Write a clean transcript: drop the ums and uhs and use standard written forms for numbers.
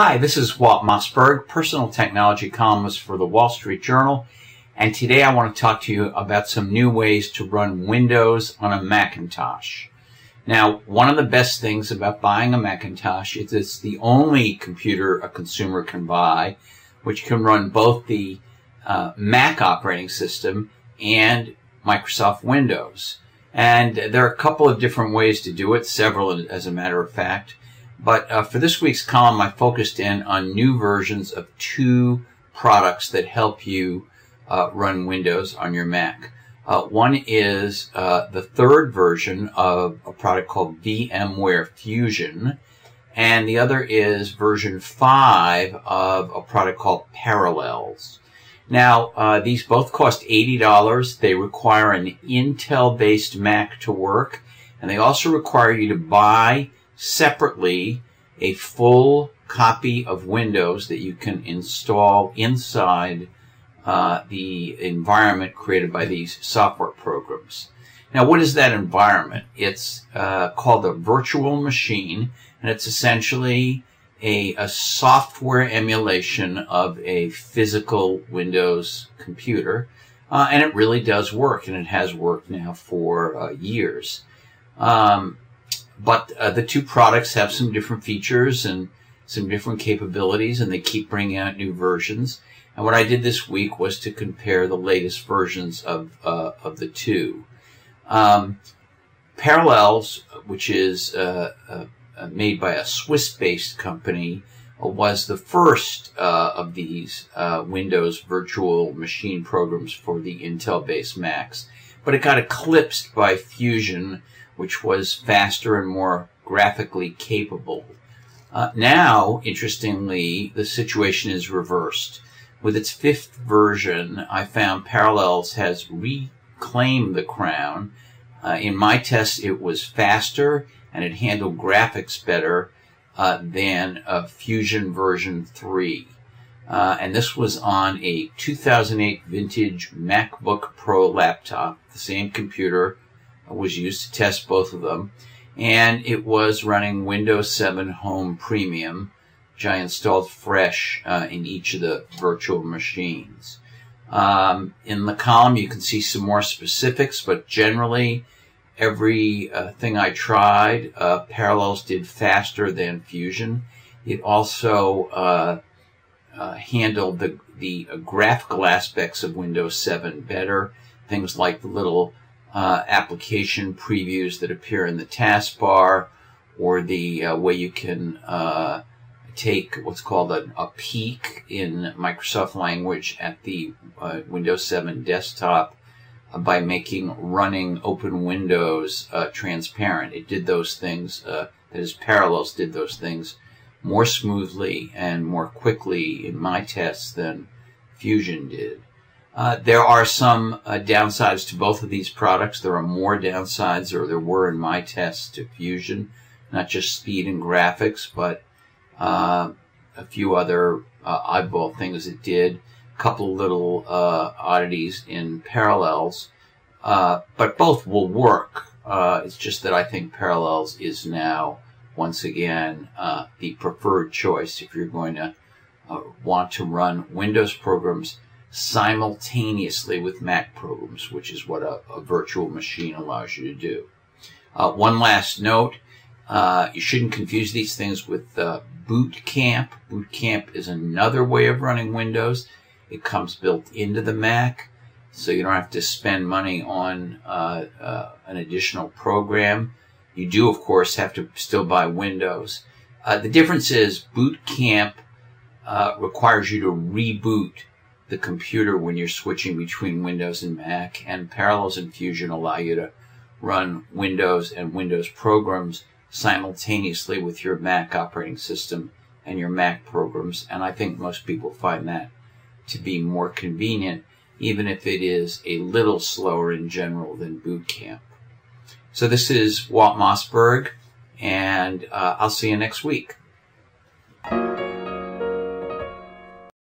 Hi, this is Walt Mossberg, personal technology columnist for the Wall Street Journal, and today I want to talk to you about some new ways to run Windows on a Macintosh. Now, one of the best things about buying a Macintosh is it's the only computer a consumer can buy which can run both the Mac operating system and Microsoft Windows. And there are a couple of different ways to do it, several as a matter of fact. But for this week's column, I focused in on new versions of two products that help you run Windows on your Mac. One is the third version of a product called VMWARE Fusion, and the other is version 5 of a product called Parallels. Now, these both cost $80. They require an Intel-based Mac to work, and they also require you to buy separately a full copy of Windows that you can install inside the environment created by these software programs. Now, what is that environment? It's called a virtual machine, and it's essentially a software emulation of a physical Windows computer, and it really does work, and it has worked now for years. But the two products have some different features and some different capabilities, and they keep bringing out new versions. And what I did this week was to compare the latest versions of the two. Parallels, which is made by a Swiss-based company, was the first of these Windows virtual machine programs for the Intel-based Macs. But it got eclipsed by Fusion, which was faster and more graphically capable. Now, interestingly, the situation is reversed. With its fifth version, I found Parallels has reclaimed the crown. In my test, it was faster and it handled graphics better than Fusion version 3. And this was on a 2008 vintage MacBook Pro laptop, the same computer was used to test both of them, and it was running Windows 7 Home Premium, which I installed fresh in each of the virtual machines. In the column you can see some more specifics, but generally every thing I tried, Parallels did faster than Fusion. It also handled the graphical aspects of Windows 7 better, things like the little application previews that appear in the taskbar, or the way you can take what's called a peek in Microsoft language at the Windows 7 desktop by making running open windows transparent. It did those things, that is, Parallels did those things more smoothly and more quickly in my tests than Fusion did. There are some downsides to both of these products. There are more downsides, or there were in my tests, to Fusion. Not just speed and graphics, but a few other oddball things it did. A couple little oddities in Parallels. But both will work. It's just that I think Parallels is now, once again, the preferred choice if you're going to want to run Windows programs simultaneously with Mac programs, which is what a virtual machine allows you to do. One last note, you shouldn't confuse these things with Boot Camp. Boot Camp is another way of running Windows. It comes built into the Mac, so you don't have to spend money on an additional program. You do, of course, have to still buy Windows. The difference is Boot Camp requires you to reboot the computer when you're switching between Windows and Mac, and Parallels and Fusion allow you to run Windows and Windows programs simultaneously with your Mac operating system and your Mac programs, and I think most people find that to be more convenient, even if it is a little slower in general than Boot Camp. So this is Walt Mossberg, and I'll see you next week.